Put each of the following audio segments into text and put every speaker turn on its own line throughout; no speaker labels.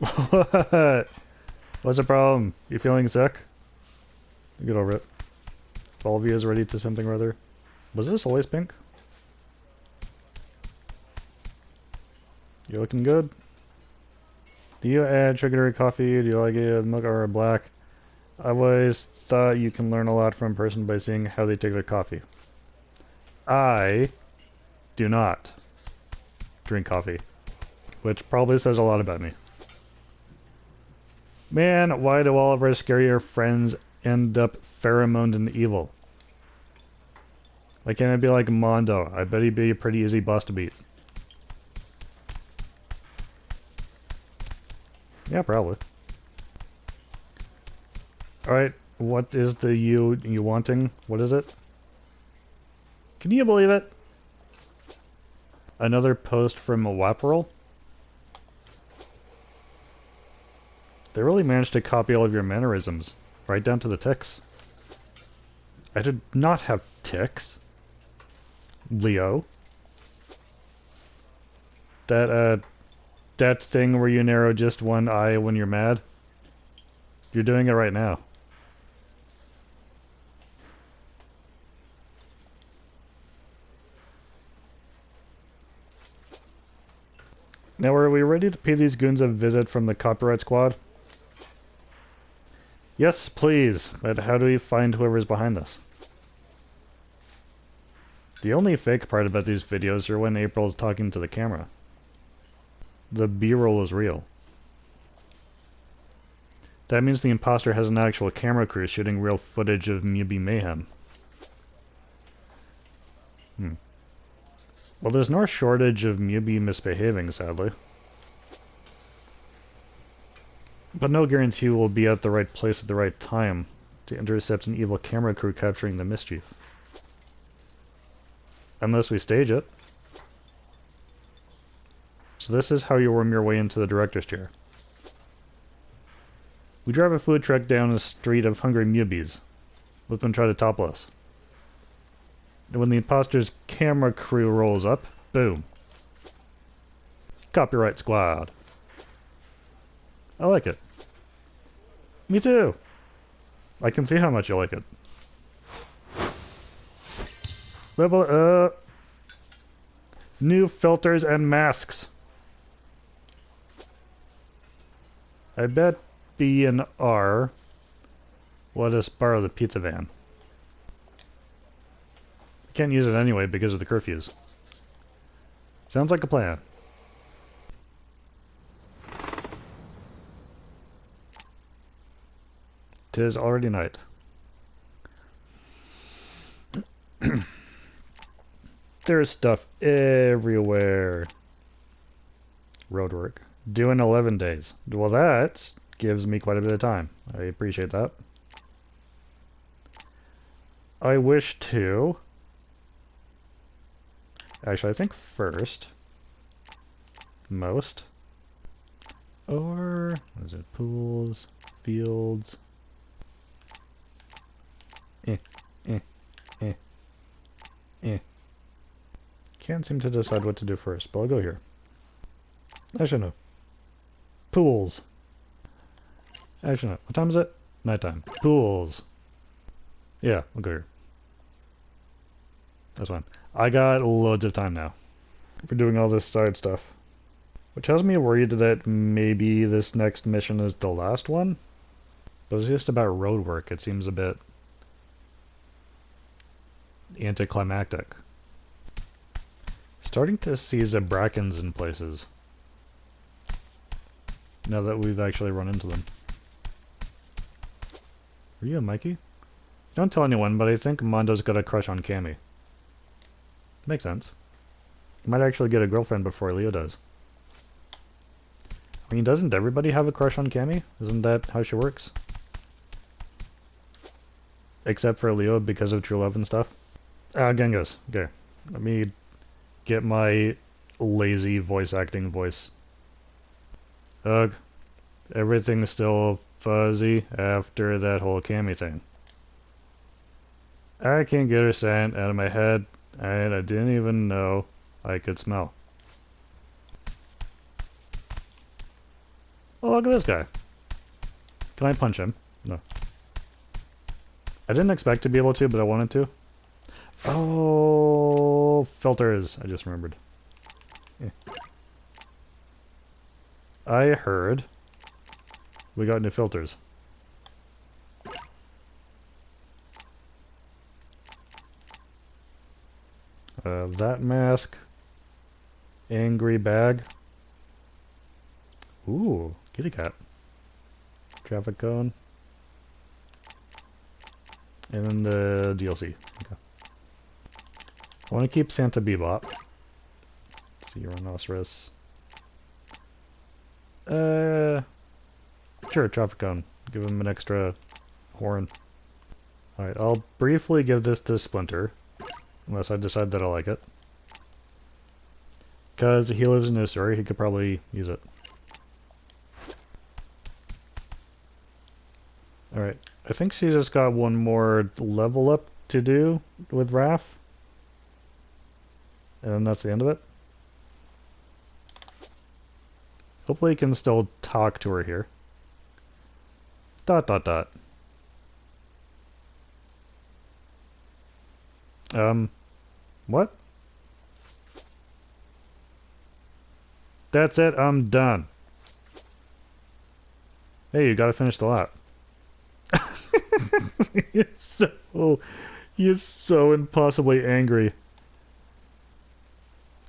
What? What's the problem? You feeling sick? Get over it. Volvia is ready to something or other. Was this always pink? You're looking good. Do you add sugar to coffee? Do you like it milk or black? I always thought you can learn a lot from a person by seeing how they take their coffee. I do not drink coffee, which probably says a lot about me. Man, why do all of our scarier friends end up pheromoned and evil? Why can't it be like Mondo? I bet he'd be a pretty easy boss to beat. Yeah, probably. Alright, what is the you wanting? What is it? Can you believe it? Another post from Waparel? They really managed to copy all of your mannerisms, right down to the ticks. I did not have ticks. Leo. That thing where you narrow just one eye when you're mad? You're doing it right now. Now, are we ready to pay these goons a visit from the copyright squad? Yes, please, but how do we find whoever's behind this? The only fake part about these videos are when April is talking to the camera. The B-roll is real. That means the imposter has an actual camera crew shooting real footage of Mubi mayhem. Well, there's no shortage of Mubi misbehaving, sadly. But no guarantee we'll be at the right place at the right time to intercept an evil camera crew capturing the mischief. Unless we stage it. So this is how you worm your way into the director's chair. We drive a food truck down a street of hungry Mubis. Let them try to topple us. And when the imposter's camera crew rolls up, boom. Copyright squad. I like it. Me too. I can see how much you like it. Level up. New filters and masks. I bet B and R let us borrow the pizza van. Can't use it anyway because of the curfews. Sounds like a plan. Tis already night. There's stuff everywhere. Roadwork. Due in 11 days. Well, that gives me quite a bit of time. I appreciate that. I wish to... Actually, I think first... Most... Or... What is it? Pools... Fields... Can't seem to decide what to do first, but I'll go here. Actually, no. Pools. Actually, no. What time is it? Nighttime. Pools. Yeah, I'll go here. That's fine. I got loads of time now for doing all this side stuff. Which has me worried that maybe this next mission is the last one. But it's just about road work. It seems a bit anticlimactic. Starting to see Zebrakins in places. Now that we've actually run into them. Are you a Mikey? Don't tell anyone, but I think Mondo's got a crush on Cammy. Makes sense. He might actually get a girlfriend before Leo does. I mean, doesn't everybody have a crush on Cammy? Isn't that how she works? Except for Leo because of true love and stuff. Genghis. Okay. Let me get my lazy voice acting voice. Ugh. Everything's still fuzzy after that whole Cammy thing. I can't get her scent out of my head, and I didn't even know I could smell. Oh Oh, look at this guy. Can I punch him? No. I didn't expect to be able to, but I wanted to. Oh, filters. I just remembered. Yeah. I heard we got new filters. That mask. Angry bag. Ooh, kitty cat. Traffic cone. And then the DLC. Okay. I want to keep Santa Bebop. See Rhinoceros. Sure, traffic cone. Give him an extra horn. Alright, I'll briefly give this to Splinter. Unless I decide that I like it. Because he lives in Missouri, he could probably use it. Alright, I think she just got one more level up to do with Raph. And then that's the end of it. Hopefully you can still talk to her here. ... What? That's it, I'm done. Hey, you gotta finish the lap. He's so impossibly angry.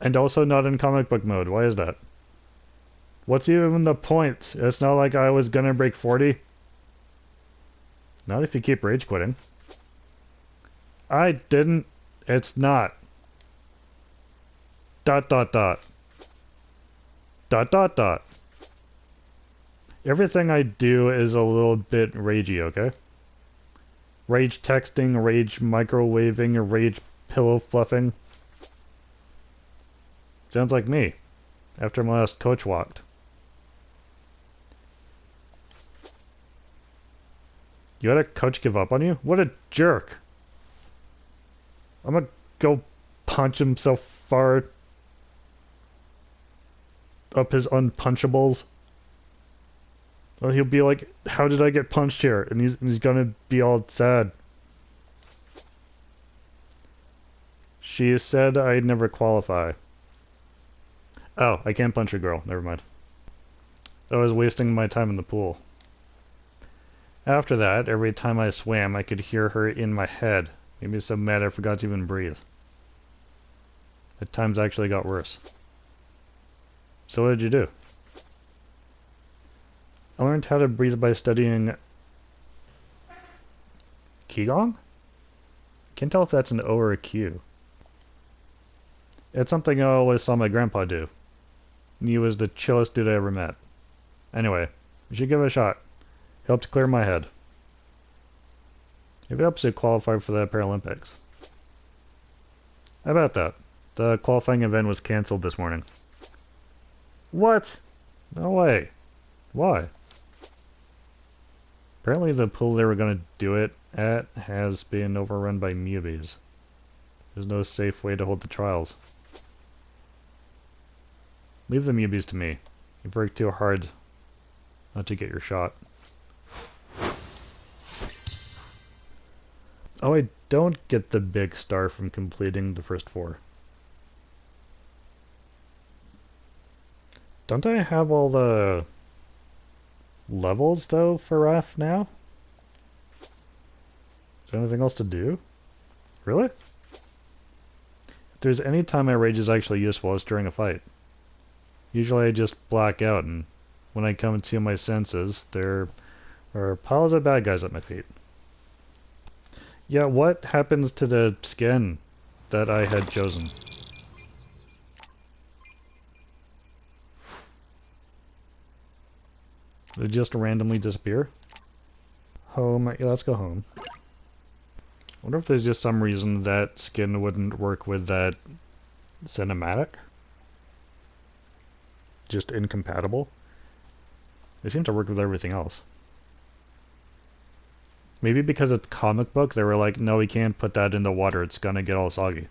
And also not in comic book mode. Why is that? What's even the point? It's not like I was gonna break 40. Not if you keep rage quitting. I didn't. It's not. ... Everything I do is a little bit ragey, okay? Rage texting, rage microwaving, rage pillow fluffing. Sounds like me. After my last coach walked. You had a coach give up on you? What a jerk! I'm gonna go punch him so far up his unpunchables. Oh, he'll be like, how did I get punched here? And he's gonna be all sad. She said I'd never qualify. Oh, I can't punch a girl. Never mind. I was wasting my time in the pool. After that, every time I swam, I could hear her in my head. Made me so mad I forgot to even breathe. At times I actually got worse. So what did you do? I learned how to breathe by studying Qigong? Can't tell if that's an O or a Q. It's something I always saw my grandpa do. He was the chillest dude I ever met. Anyway, you should give it a shot. Helped clear my head. Maybe helps you qualify for the Paralympics. How about that? The qualifying event was cancelled this morning. What? No way. Why? Apparently the pool they were going to do it at has been overrun by newbies. There's no safe way to hold the trials. Leave the newbies to me. You've worked too hard not to get your shot. Oh, I don't get the big star from completing the first 4. Don't I have all the levels, though, for Raph now? Is there anything else to do? Really? If there's any time my rage is actually useful, it's during a fight. Usually I just black out, and when I come to my senses, there are piles of bad guys at my feet. Yeah, what happens to the skin that I had chosen? Did it just randomly disappear? Home. Yeah, let's go home. I wonder if there's just some reason that skin wouldn't work with that cinematic? Just incompatible? They seem to work with everything else. Maybe because it's comic book, they were like, no, we can't put that in the water, it's gonna get all soggy.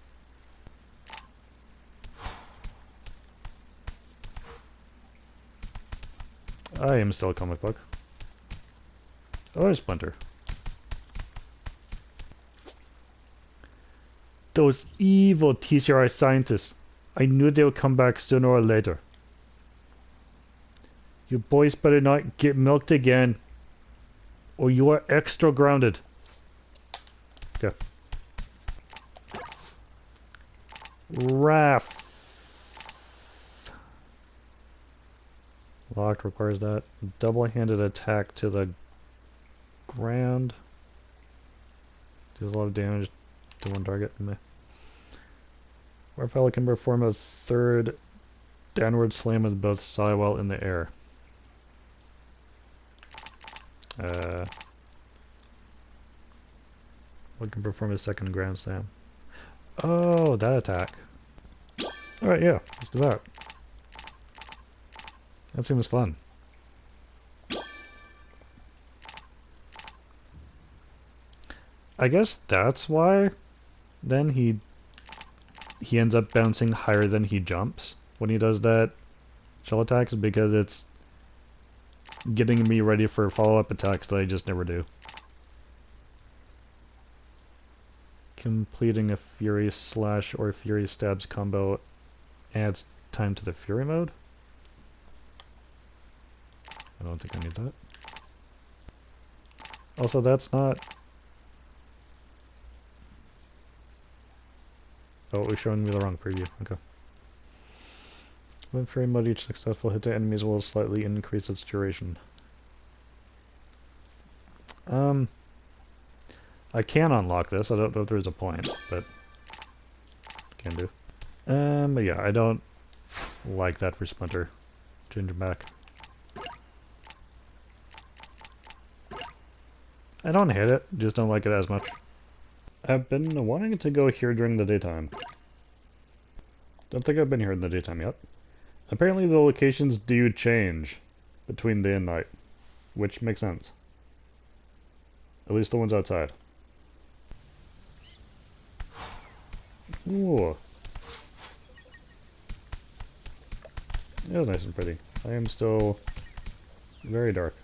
I am still a comic book. Oh, there's Splinter. Those evil TCRI scientists. I knew they would come back sooner or later. You boys better not get milked again, or you are extra grounded. Okay. Raph. Locked requires that. Double-handed attack to the ground. Does a lot of damage to one target. Meh. Warfella can perform a third downward slam with both psi while in the air. What can perform a second ground slam? Oh, that attack. Alright, yeah, let's do that. That seems fun. I guess that's why then he ends up bouncing higher than he jumps when he does that shell attacks, because it's getting me ready for follow-up attacks that I just never do. Completing a Fury Slash or Fury Stabs combo adds time to the Fury mode. I don't think I need that. Also, that's not... Oh, it was showing me the wrong preview. Okay. When Fury mode, each successful hit to enemies will slightly increase its duration. I can unlock this. I don't know if there's a point, but can do. But yeah, I don't like that for Splinter. Change him back. I don't hate it, just don't like it as much. I've been wanting to go here during the daytime. Don't think I've been here in the daytime yet. Apparently the locations do change between day and night, which makes sense. At least the ones outside. Ooh. It was nice and pretty. I am still very dark.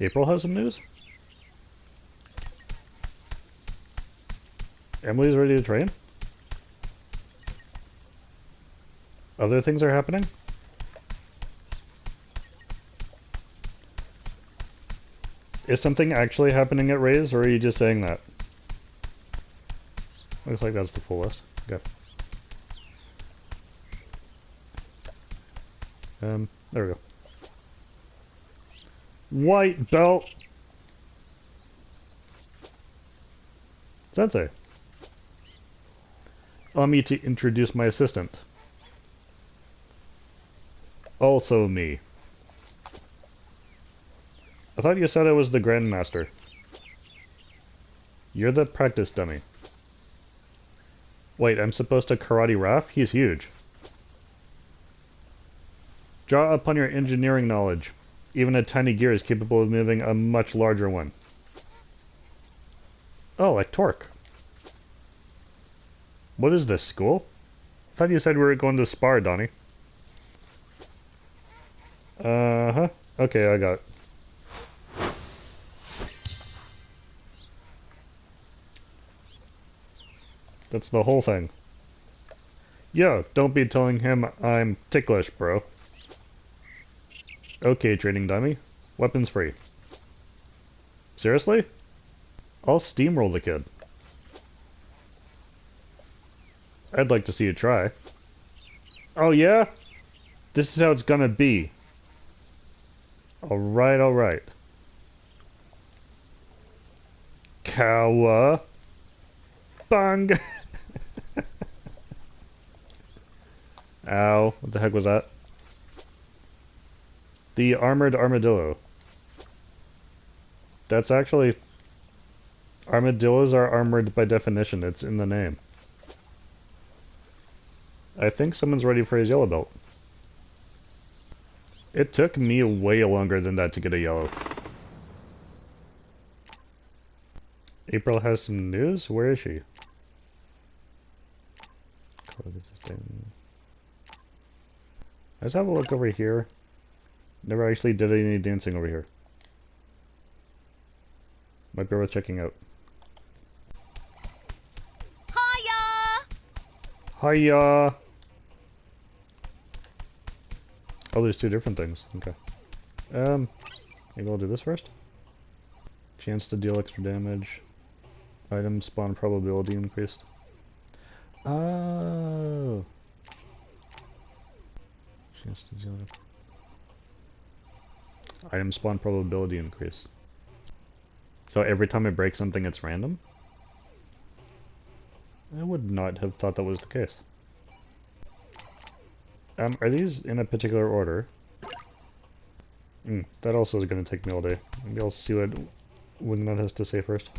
April has some news? Emily's ready to train? Other things are happening? Is something actually happening at Ray's, or are you just saying that? Looks like that's the full list. Okay. There we go. White belt! Sensei. Allow me to introduce my assistant. Also me. I thought you said I was the Grandmaster. You're the practice dummy. Wait, I'm supposed to karate Raph? He's huge. Draw upon your engineering knowledge. Even a tiny gear is capable of moving a much larger one. Oh, like torque. What is this, school? I thought you said we were going to spar, Donnie. Uh-huh. Okay, I got it. That's the whole thing. Yo, don't be telling him I'm ticklish, bro. Okay, training dummy. Weapons free. Seriously? I'll steamroll the kid. I'd like to see you try. Oh yeah? This is how it's gonna be. Alright, alright. Kawa. Bang! Ow, what the heck was that? The armored armadillo. That's actually... Armadillos are armored by definition, it's in the name. I think someone's ready for his yellow belt. It took me way longer than that to get a yellow. April has some news? Where is she? Let's have a look over here. Never actually did any dancing over here. Might be worth checking out.
Hiya!
Hiya! Oh, there's two different things. Okay. Maybe I'll do this first. Chance to deal extra damage. Item spawn probability increased. Oh. Chance to deal. Item spawn probability increase. So every time I break something, it's random? I would not have thought that was the case. Are these in a particular order? That also is going to take me all day. Maybe I'll see what Wingnut has to say first.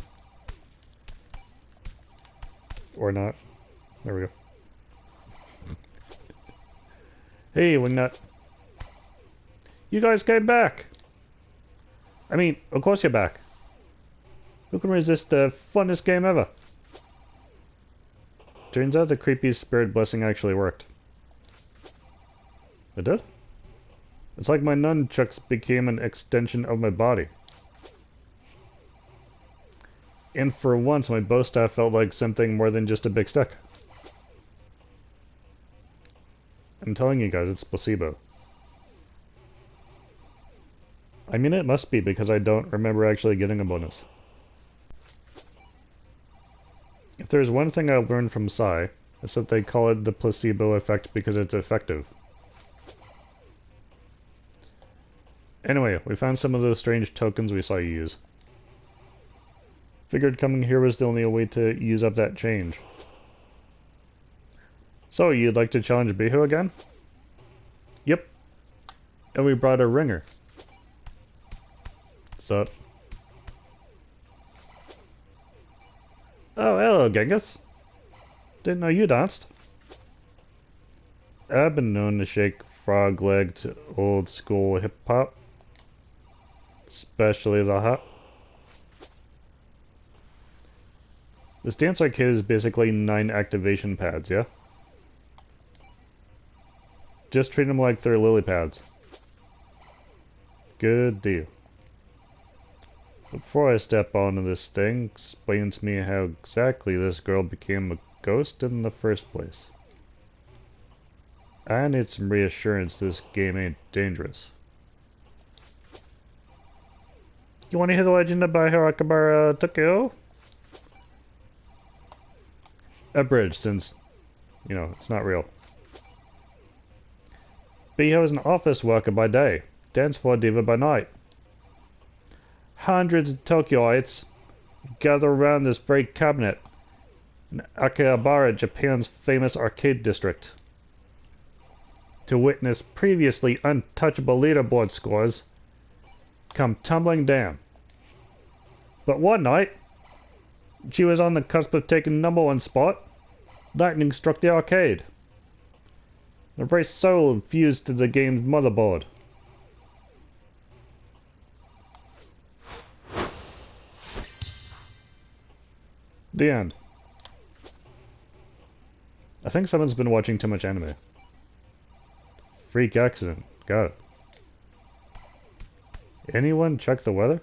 Or not. There we go. Hey, Wingnut. You guys came back! I mean, of course you're back. Who can resist the funnest game ever? Turns out the creepy spirit blessing actually worked. It did? It's like my nunchucks became an extension of my body. And for once, my bow staff felt like something more than just a big stick. I'm telling you guys, it's placebo. I mean, it must be because I don't remember actually getting a bonus. If there's one thing I learned from Psy, it's that they call it the placebo effect because it's effective. Anyway, we found some of those strange tokens we saw you use. Figured coming here was the only way to use up that change. So, you'd like to challenge Bihu again? Yep. And we brought a ringer. Sup? Oh, hello, Genghis. Didn't know you danced. I've been known to shake frog leg to old school hip hop. Especially the hop. This dance arcade is basically 9 activation pads, yeah? Just treat them like they're lily pads. Good deal. Before I step onto this thing, explain to me how exactly this girl became a ghost in the first place. I need some reassurance this game ain't dangerous. You want to hear the legend about how Akabara took ill? Abridged, since, you know, it's not real. Biho is an office worker by day, dance floor diva by night. Hundreds of Tokyoites gather around this very cabinet in Akihabara, Japan's famous arcade district, to witness previously untouchable leaderboard scores come tumbling down. But one night, she was on the cusp of taking #1 spot. Lightning struck the arcade. The very soul fused to the game's motherboard. The end. I think someone's been watching too much anime. Freak accident. Got it. Anyone check the weather?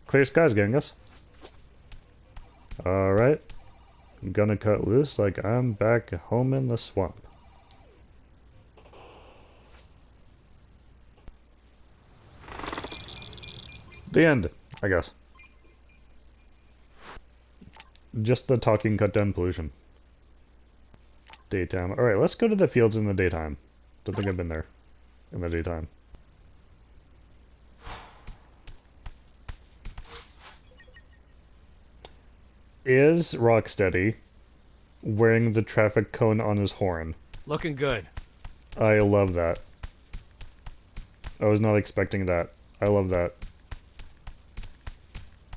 Clear skies, Genghis. Alright. I'm gonna cut loose like I'm back home in the swamp. The end, I guess. Just the talking cut down pollution. Daytime. Alright, let's go to the fields in the daytime. Don't think I've been there in the daytime. Is Rocksteady wearing the traffic cone on his horn?
Looking good.
I love that. I was not expecting that. I love that.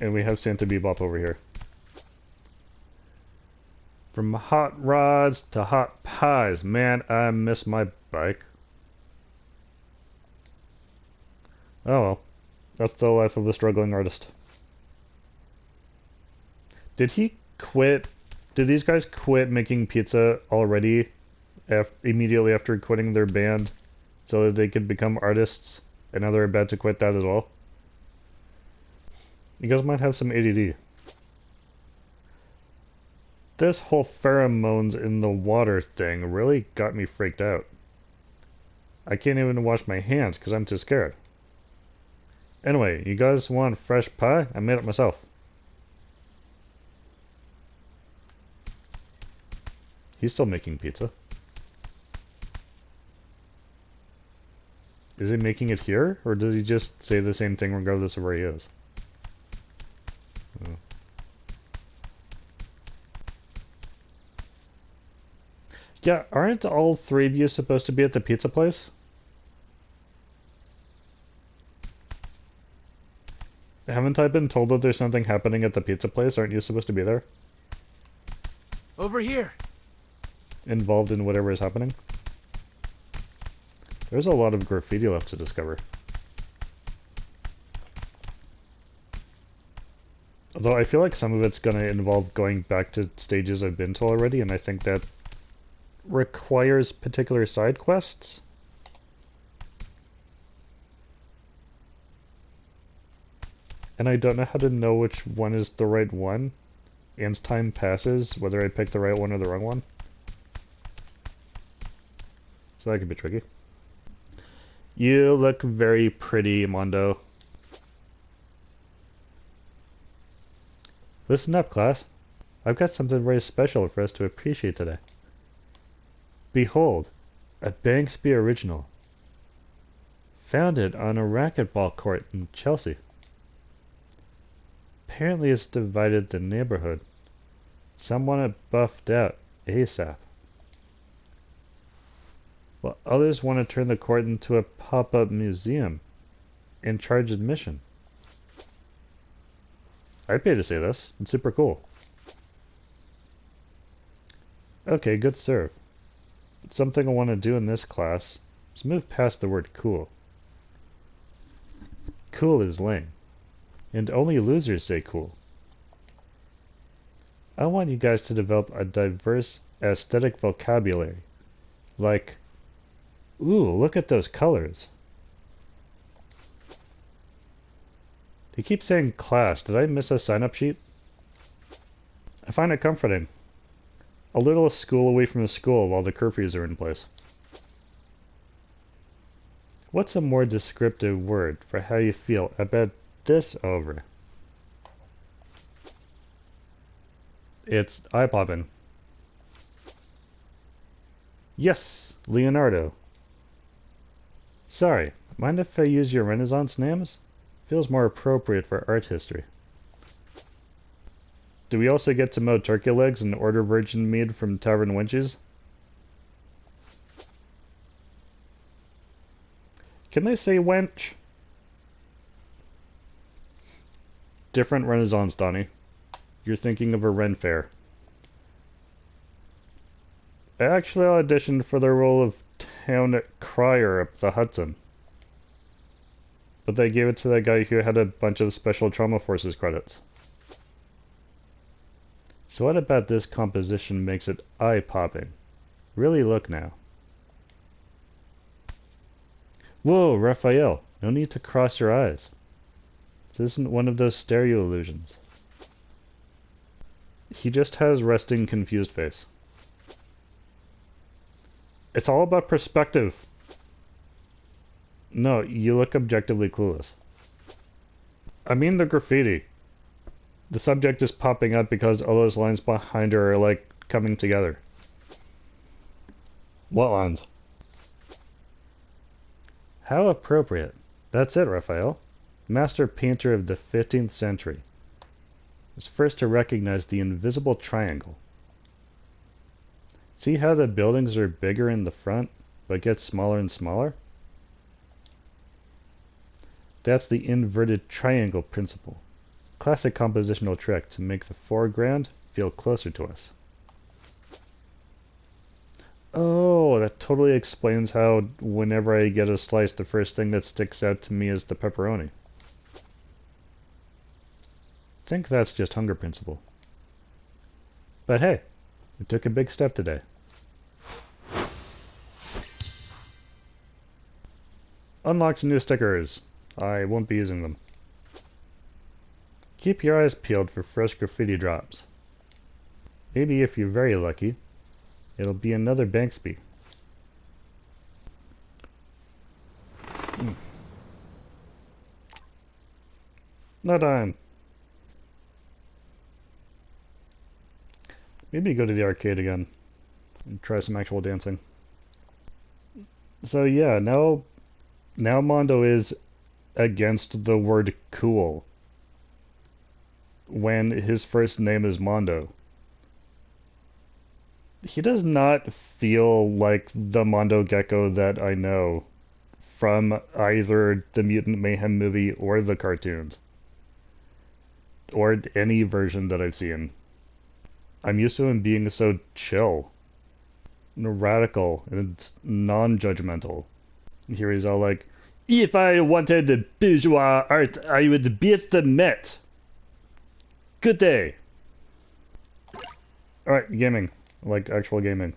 And we have Santa Bebop over here. From hot rods to hot pies. Man, I miss my bike. Oh well. That's the life of a struggling artist. Did he quit? Did these guys quit making pizza already? Immediately after quitting their band? so that they could become artists, and now they're about to quit that as well. You guys might have some ADD. This whole pheromones in the water thing really got me freaked out. I can't even wash my hands because I'm too scared. Anyway, you guys want fresh pie? I made it myself. He's still making pizza. Is he making it here, or does he just say the same thing regardless of where he is? Oh. Yeah, aren't all three of you supposed to be at the pizza place? Haven't I been told that there's something happening at the pizza place? Aren't you supposed to be there?
Over here.
Involved in whatever is happening? There's a lot of graffiti left to discover. Although I feel like some of it's gonna involve going back to stages I've been to already, and I think that requires particular side quests. And I don't know how to know which one is the right one. And as time passes, whether I pick the right one or the wrong one. So that could be tricky. You look very pretty, Mondo. Listen up, class. I've got something very special for us to appreciate today. Behold, a Banksby original. Founded on a racquetball court in Chelsea. Apparently it's divided the neighborhood. Some want it buffed out ASAP. While others want to turn the court into a pop-up museum and charge admission. I'd pay to see this. It's super cool. Okay, good serve. But something I want to do in this class is move past the word cool. Cool is lame. And only losers say cool. I want you guys to develop a diverse aesthetic vocabulary. Like, ooh, look at those colors. They keep saying class. Did I miss a sign-up sheet? I find it comforting. A little school away from the school while the curfews are in place. What's a more descriptive word for how you feel about this over? It's eye-popping. Yes, Leonardo. Sorry, mind if I use your Renaissance names? Feels more appropriate for art history. Do we also get to mow turkey legs and order virgin mead from Tavern Wenches? Can I say wench? Different Renaissance, Donnie. You're thinking of a Ren Fair. I actually auditioned for the role of town crier up the Hudson. But they gave it to that guy who had a bunch of Special Trauma Forces credits. So what about this composition makes it eye-popping? Really look now. Whoa, Raphael, no need to cross your eyes. This isn't one of those stereo illusions. He just has resting confused face. It's all about perspective. No, you look objectively clueless. I mean the graffiti. The subject is popping up because all those lines behind her are like coming together. What lines? How appropriate. That's it, Raphael. Master painter of the 15th century. Was first to recognize the invisible triangle. See how the buildings are bigger in the front, but get smaller and smaller? That's the inverted triangle principle. Classic compositional trick to make the foreground feel closer to us. Oh, that totally explains how whenever I get a slice, the first thing that sticks out to me is the pepperoni. I think that's just hunger principle. But hey, we took a big step today. Unlocked new stickers. I won't be using them. Keep your eyes peeled for fresh graffiti drops. Maybe if you're very lucky, it'll be another Banksby. No time. Maybe go to the arcade again and try some actual dancing. So yeah, now Mondo is against the word cool when his first name is Mondo. He does not feel like the Mondo Gecko that I know from either the Mutant Mayhem movie or the cartoons. Or any version that I've seen. I'm used to him being so chill, and radical, and non-judgmental. Here he's all like, if I wanted bourgeois art, I would beat the Met. Good day. Alright, gaming. Like actual gaming.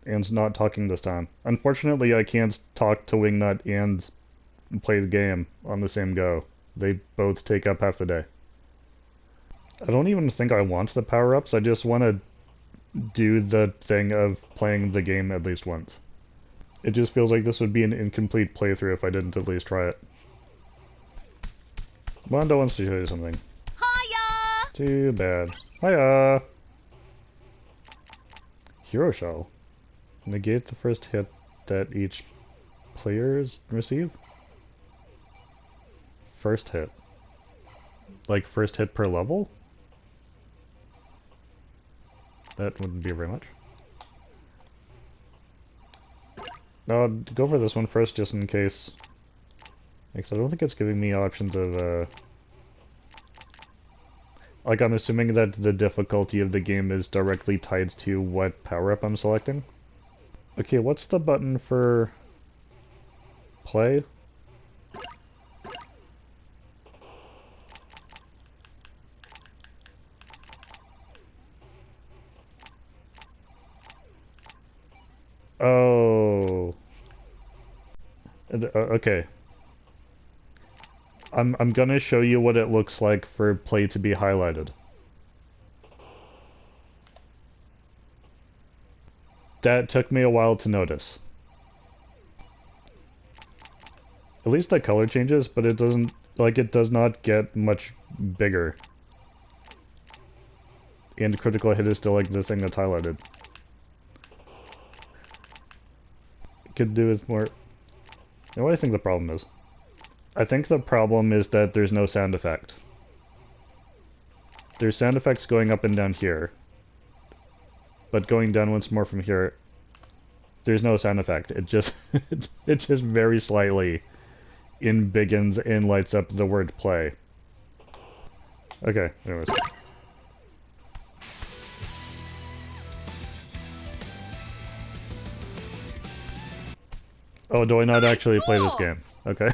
And not talking this time. Unfortunately, I can't talk to Wingnut and play the game on the same go. They both take up half the day. I don't even think I want the power-ups, I just want to do the thing of playing the game at least once. It just feels like this would be an incomplete playthrough if I didn't at least try it. Mondo wants to show you something.
Hiya!
Too bad. Hiya! Hero Shell. Negate the first hit that each players receive? First hit. Like first hit per level? That wouldn't be very much. No, I'll go for this one first just in case. Because I don't think it's giving me options of, like, I'm assuming that the difficulty of the game is directly tied to what power-up I'm selecting. Okay, what's the button for play? Oh. Okay. I'm gonna show you what it looks like for play to be highlighted. That took me a while to notice. At least the color changes, but it doesn't, like, it does not get much bigger. And critical hit is still like the thing that's highlighted. Could do with more. You know what I think the problem is? I think the problem is that there's no sound effect. There's sound effects going up and down here. But going down once more from here, there's no sound effect. It just it just very slightly begins and lights up the word play. Okay, anyways. Oh, do I not actually play this game? Okay.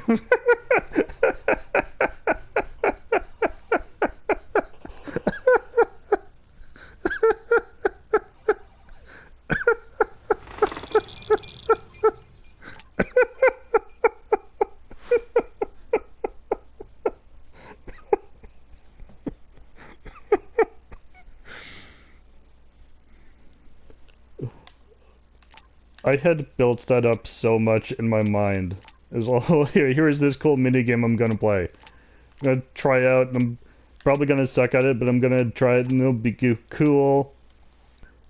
I had built that up so much in my mind. It was all, here's this cool minigame I'm gonna play. I'm gonna try out, and I'm probably gonna suck at it, but I'm gonna try it and it'll be cool.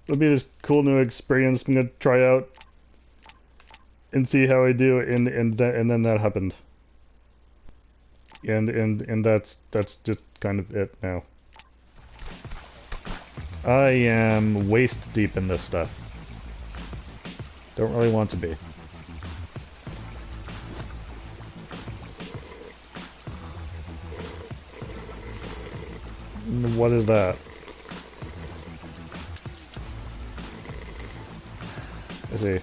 It'll be this cool new experience I'm gonna try out and see how I do, and then that happened. And that's just kind of it now. I am waist deep in this stuff. Don't really want to be. What is that? I see.